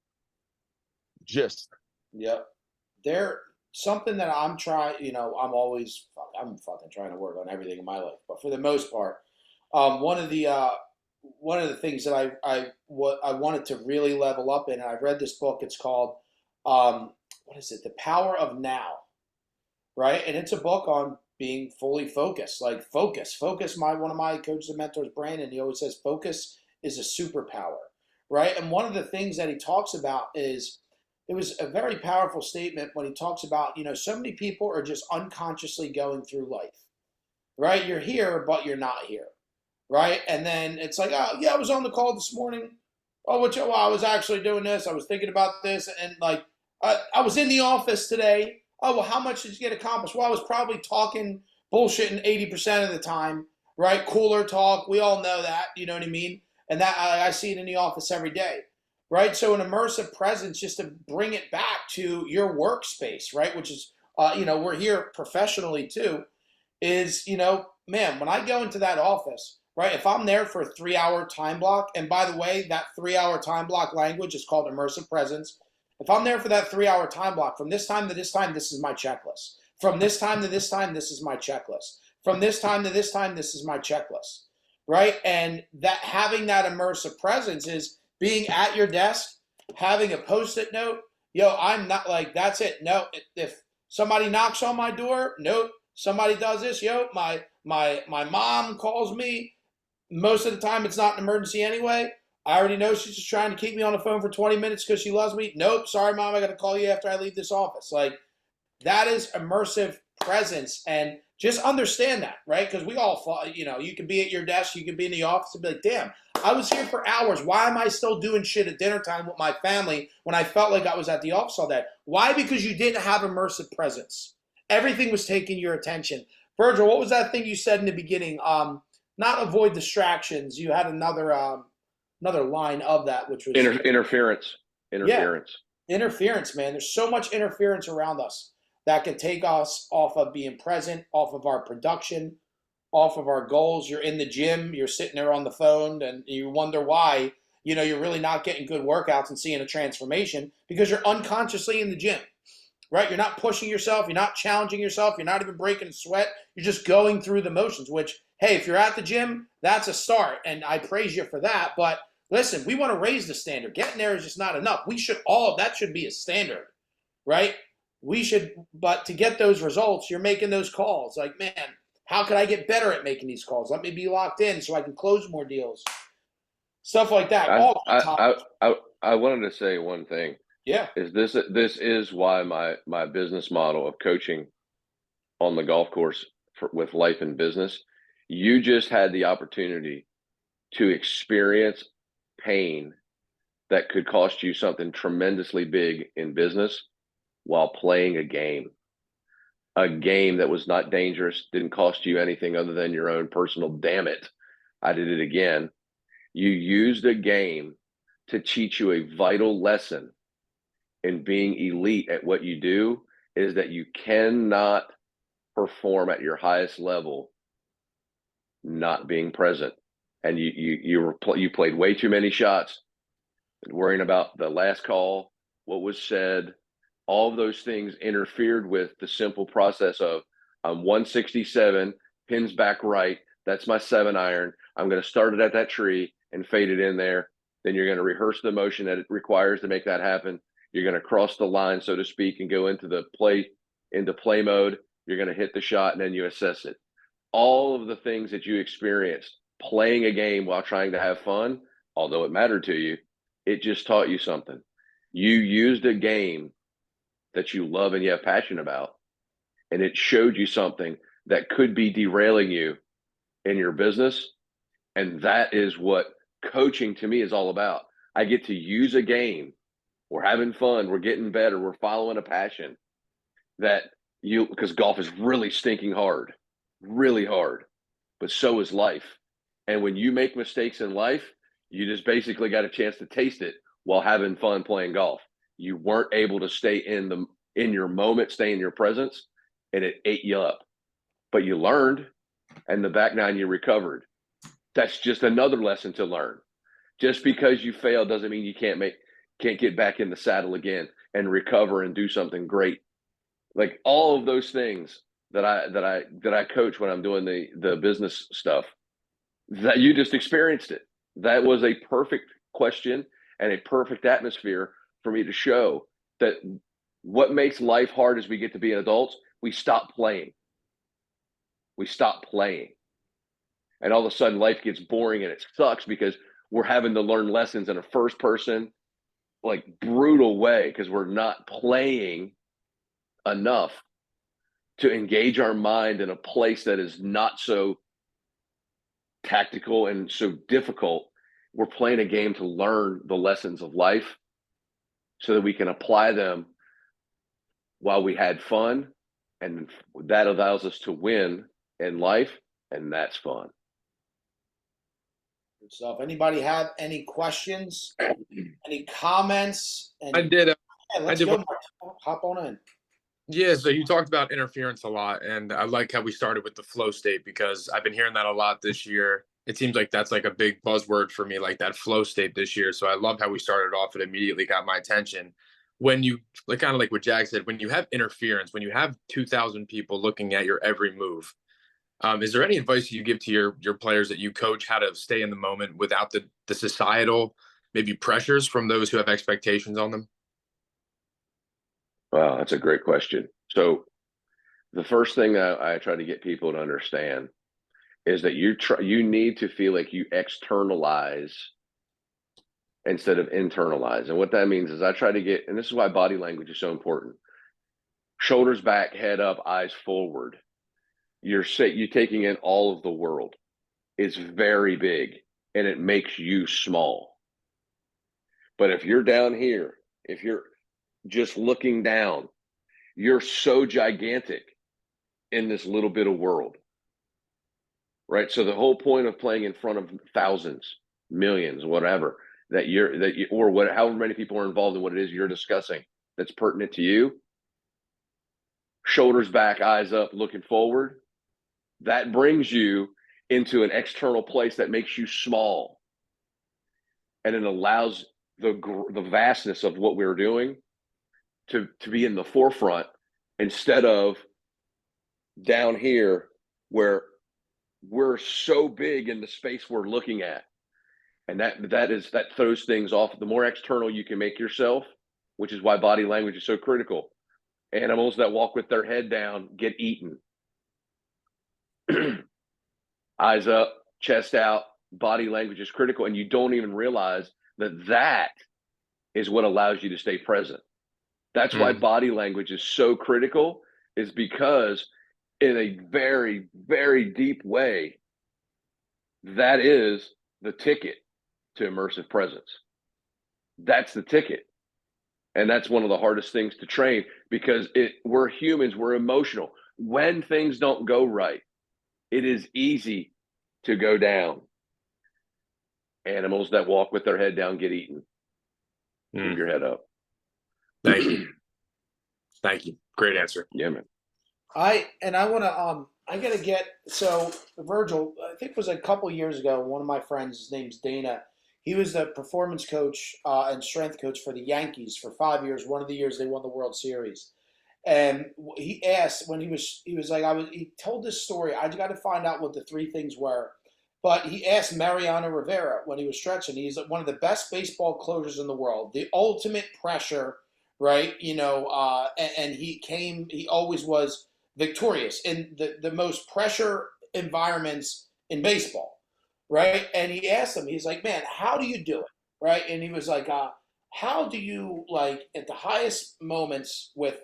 Speaker 3: gist.
Speaker 1: Yep. Something that I'm trying, I'm fucking trying to work on everything in my life, but for the most part, one of the things that I wanted to really level up in, and I read this book. It's called, what is it? The Power of Now, right? And it's a book on being fully focused. Like focus. One of my coaches and mentors, Brandon, he always says focus is a superpower, right? And one of the things that he talks about is, it was a very powerful statement when he talks about, so many people are just unconsciously going through life, right? You're here, but you're not here, right? And then it's like, oh, yeah, I was on the call this morning. Oh, I was actually doing this. I was thinking about this. And like, I was in the office today. Oh, well, how much did you get accomplished? Well, I was probably talking bullshitting 80% of the time, right? Cooler talk. We all know that, you know what I mean? And that I see it in the office every day. Right, so an immersive presence, just to bring it back to your workspace, right? Which is, we're here professionally too. Is man, when I go into that office, right? If I'm there for a 3-hour time block, and by the way, that 3-hour time block language is called immersive presence. If I'm there for that 3-hour time block, from this time to this time, this is my checklist. From this time to this time, this is my checklist. From this time to this time, this is my checklist, right? And that having that immersive presence is being at your desk, having a Post-it note. Yo, I'm not like, that's it. No, if somebody knocks on my door, nope. Somebody does this, yo, my mom calls me. Most of the time, it's not an emergency anyway. I already know she's just trying to keep me on the phone for 20 minutes because she loves me. Nope, sorry, mom, I got to call you after I leave this office. Like, that is immersive presence. And just understand that, right? Because we all, you can be at your desk, you can be in the office and be like, damn, I was here for hours. Why am I still doing shit at dinner time with my family when I felt like I was at the office all day? Why? Because you didn't have immersive presence. Everything was taking your attention. Virgil, what was that thing you said in the beginning? Not avoid distractions. You had another line of that, which was
Speaker 2: interference.
Speaker 1: Yeah. Interference, man. There's so much interference around us that can take us off of being present, off of our production, off of our goals. You're in the gym, you're sitting there on the phone, and you wonder why, you're really not getting good workouts and seeing a transformation because you're unconsciously in the gym, right? You're not pushing yourself, you're not challenging yourself, you're not even breaking a sweat. You're just going through the motions, which, hey, if you're at the gym, that's a start, and I praise you for that. But listen, we want to raise the standard. Getting there is just not enough. That should be a standard, right? But to get those results, you're making those calls. Like, man, how can I get better at making these calls? Let me be locked in so I can close more deals. Stuff like that.
Speaker 2: I wanted to say one thing.
Speaker 1: Yeah.
Speaker 2: This is why my business model of coaching on the golf course with life and business, you just had the opportunity to experience pain that could cost you something tremendously big in business while playing a game that was not dangerous, didn't cost you anything other than your own personal, damn it, I did it again. You used a game to teach you a vital lesson in being elite at what you do, is that you cannot perform at your highest level not being present. And you played way too many shots, worrying about the last call, what was said. All of those things interfered with the simple process of, I'm 167, pins back right, that's my 7-iron. I'm going to start it at that tree and fade it in there. Then you're going to rehearse the motion that it requires to make that happen. You're going to cross the line, so to speak, and go into play mode. You're going to hit the shot, and then you assess it. All of the things that you experienced playing a game while trying to have fun, although it mattered to you, it just taught you something. You used a game that you love and you have passion about, and it showed you something that could be derailing you in your business. And that is what coaching to me is all about. I get to use a game. We're having fun. We're getting better. We're following a passion because golf is really stinking hard, really hard, but so is life. And when you make mistakes in life, you just basically got a chance to taste it while having fun playing golf. You weren't able to stay in your moment, stay in your presence, and it ate you up. But you learned, and the back nine you recovered. That's just another lesson to learn. Just because you failed doesn't mean you can't get back in the saddle again and recover and do something great. Like all of those things that I coach when I'm doing the business stuff, that you just experienced it. That was a perfect question and a perfect atmosphere for me to show that what makes life hard as we get to be adults, we stop playing. We stop playing. And all of a sudden life gets boring and it sucks because we're having to learn lessons in a first person, like brutal way, because we're not playing enough to engage our mind in a place that is not so tactical and so difficult. We're playing a game to learn the lessons of life so that we can apply them while we had fun, and that allows us to win in life, and that's fun.
Speaker 1: So if anybody have any questions, any comments?
Speaker 4: I did.
Speaker 1: Let's go. Hop on in.
Speaker 4: Yeah, so you talked about interference a lot, and I like how we started with the flow state because I've been hearing that a lot this year. It seems like that's like a big buzzword for me, like that flow state this year. So I love how we started off. It immediately got my attention. When you, like, kind of like what Jack said, when you have interference, when you have 2,000 people looking at your every move, is there any advice you give to your players that you coach how to stay in the moment without the societal maybe pressures from those who have expectations on them?
Speaker 2: Wow, that's a great question. So the first thing I try to get people to understand is that you need to feel like you externalize instead of internalize. And what that means is I try to get, and this is why body language is so important. Shoulders back, head up, eyes forward. You're taking in all of the world. It's very big and it makes you small. But if you're down here, if you're just looking down, you're so gigantic in this little bit of world, right? So the whole point of playing in front of thousands, millions, whatever, or what, however many people are involved in what it is you're discussing that's pertinent to you. Shoulders back, eyes up, looking forward. That brings you into an external place that makes you small, and it allows the vastness of what we're doing to be in the forefront instead of down here where we're so big in the space we're looking at. And that throws things off. The more external you can make yourself, which is why body language is so critical. Animals that walk with their head down get eaten. Eyes up, chest out, body language is critical. And you don't even realize that is what allows you to stay present. That's why body language is so critical, is because in a very, very deep way, that is the ticket to immersive presence. That's the ticket. And that's one of the hardest things to train, because we're humans, we're emotional. When things don't go right, it is easy to go down. Animals that walk with their head down get eaten. Keep your head up.
Speaker 4: Thank you. Thank you. Great answer.
Speaker 2: Yeah, man.
Speaker 1: I want to I gotta get, so Virgil, I think it was a couple years ago, one of my friends, his name's Dana, he was the performance coach and strength coach for the Yankees for 5 years. One of the years they won the World Series. And he asked when he was like, he told this story. I got to find out what the three things were. But he asked Mariano Rivera when he was stretching. He's one of the best baseball closers in the world, the ultimate pressure, right? And he always was victorious in the most pressure environments in baseball, right? And he asked him, he's like, man, how do you do it, right? And he was like, how do you, like, at the highest moments with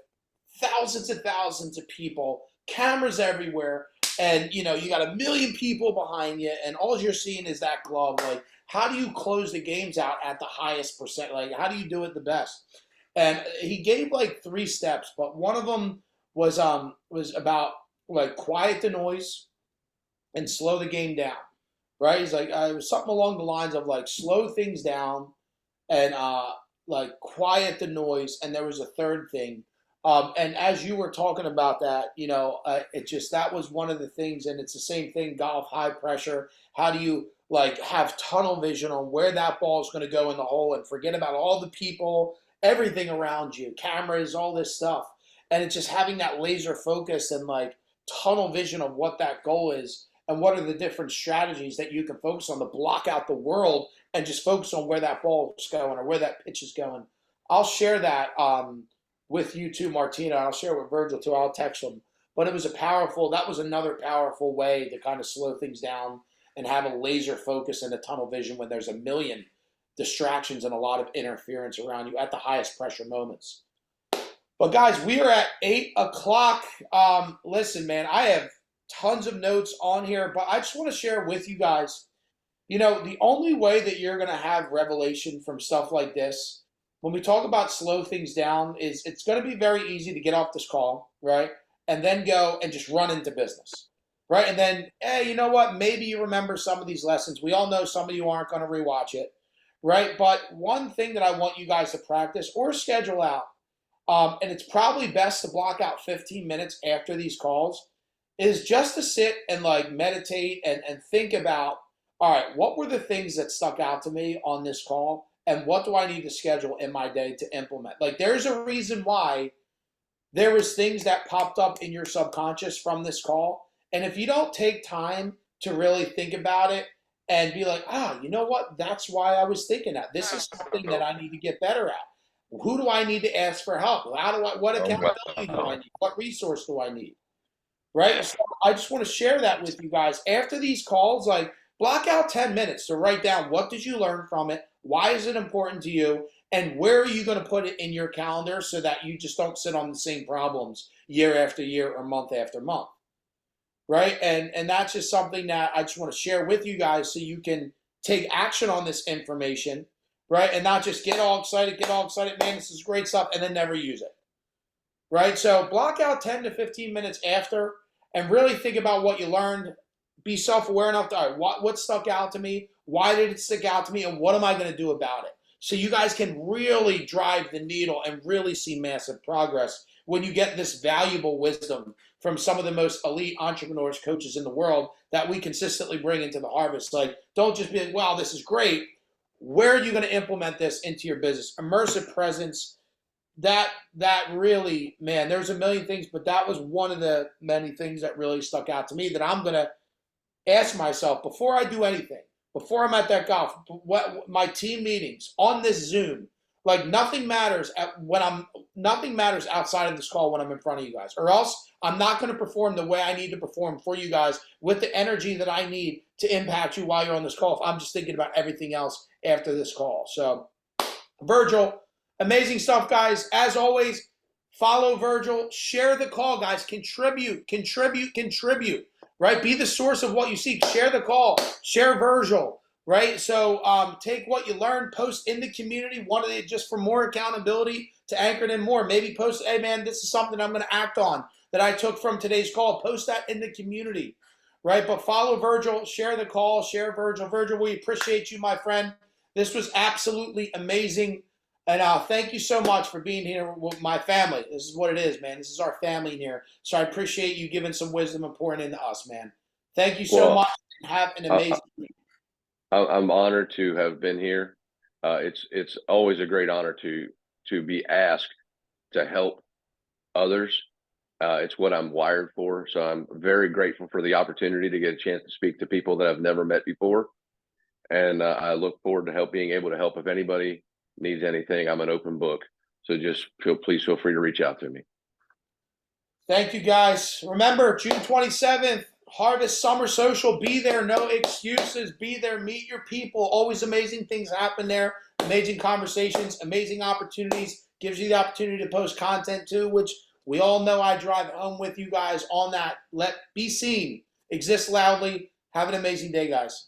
Speaker 1: thousands and thousands of people, cameras everywhere, and you got a million people behind you, and all you're seeing is that glove. Like, how do you close the games out at the highest percent? Like, how do you do it the best? And he gave like 3 steps, but one of them was about like quiet the noise and slow the game down. Right? He's like, it was something along the lines of like slow things down and like quiet the noise. And there was a third thing. And as you were talking about that, that was one of the things, and it's the same thing, golf, high pressure. How do you like have tunnel vision on where that ball is going to go in the hole and forget about all the people, everything around you, cameras, all this stuff. And it's just having that laser focus and like tunnel vision of what that goal is and what are the different strategies that you can focus on to block out the world and just focus on where that ball is going or where that pitch is going. I'll share that with you too, Martina. I'll share it with Virgil too. I'll text him. But that was another powerful way to kind of slow things down and have a laser focus and a tunnel vision when there's a million distractions and a lot of interference around you at the highest pressure moments. But guys, we are at 8 o'clock. Listen, man, I have tons of notes on here, but I just want to share with you guys, the only way that you're going to have revelation from stuff like this, when we talk about slow things down, is it's going to be very easy to get off this call, right? And then go and just run into business, right? And then, hey, you know what? Maybe you remember some of these lessons. We all know some of you aren't going to rewatch it, right? But one thing that I want you guys to practice or schedule out, and it's probably best to block out 15 minutes after these calls, is just to sit and like meditate and think about, all right, what were the things that stuck out to me on this call? And what do I need to schedule in my day to implement? Like, there's a reason why there was things that popped up in your subconscious from this call. And if you don't take time to really think about it and be like, you know what? That's why I was thinking that. This is something that I need to get better at. Who do I need to ask for help? What accountability do I need? What resource do I need? Right? So I just want to share that with you guys. After these calls, like, block out 10 minutes to write down, what did you learn from it? Why is it important to you? And where are you going to put it in your calendar so that you just don't sit on the same problems year after year or month after month? Right? And that's just something that I just want to share with you guys so you can take action on this information, right? And not just get all excited, man, this is great stuff, and then never use it. Right? So block out 10 to 15 minutes after and really think about what you learned, be self-aware enough to, all right, what stuck out to me? Why did it stick out to me? And what am I going to do about it? So you guys can really drive the needle and really see massive progress when you get this valuable wisdom from some of the most elite entrepreneurs, coaches in the world that we consistently bring into the harvest. Like, don't just be like, wow, this is great. Where are you going to implement this into your business? Immersive presence. That really, man, there's a million things, but that was one of the many things that really stuck out to me that I'm going to ask myself before I do anything, before I'm at that golf, what my team meetings on this Zoom, like nothing matters nothing matters outside of this call when I'm in front of you guys, or else I'm not going to perform the way I need to perform for you guys with the energy that I need to impact you while you're on this call. If I'm just thinking about everything else after this call. So, Virgil, amazing stuff, guys. As always, follow Virgil, share the call, guys. Contribute. Right? Be the source of what you seek. Share the call. Share Virgil. Right? So take what you learn, post in the community. One of it just for more accountability to anchor it in more. Maybe post, hey man, this is something I'm going to act on that I took from today's call. Post that in the community. Right? But follow Virgil, share the call, share Virgil. Virgil, we appreciate you, my friend. This was absolutely amazing. And thank you so much for being here with my family. This is what it is, man. This is our family in here. So I appreciate you giving some wisdom and pouring into us, man. Thank you so much. Have an amazing week.
Speaker 2: I'm honored to have been here. It's always a great honor to be asked to help others. It's what I'm wired for. So I'm very grateful for the opportunity to get a chance to speak to people that I've never met before. And I look forward to being able to help. If anybody needs anything, I'm an open book. So just please feel free to reach out to me.
Speaker 1: Thank you, guys. Remember, June 27th, Harvest Summer Social. Be there, no excuses. Be there, meet your people. Always amazing things happen there. Amazing conversations, amazing opportunities. Gives you the opportunity to post content too, which we all know I drive home with you guys on that. Be seen. Exist loudly. Have an amazing day, guys.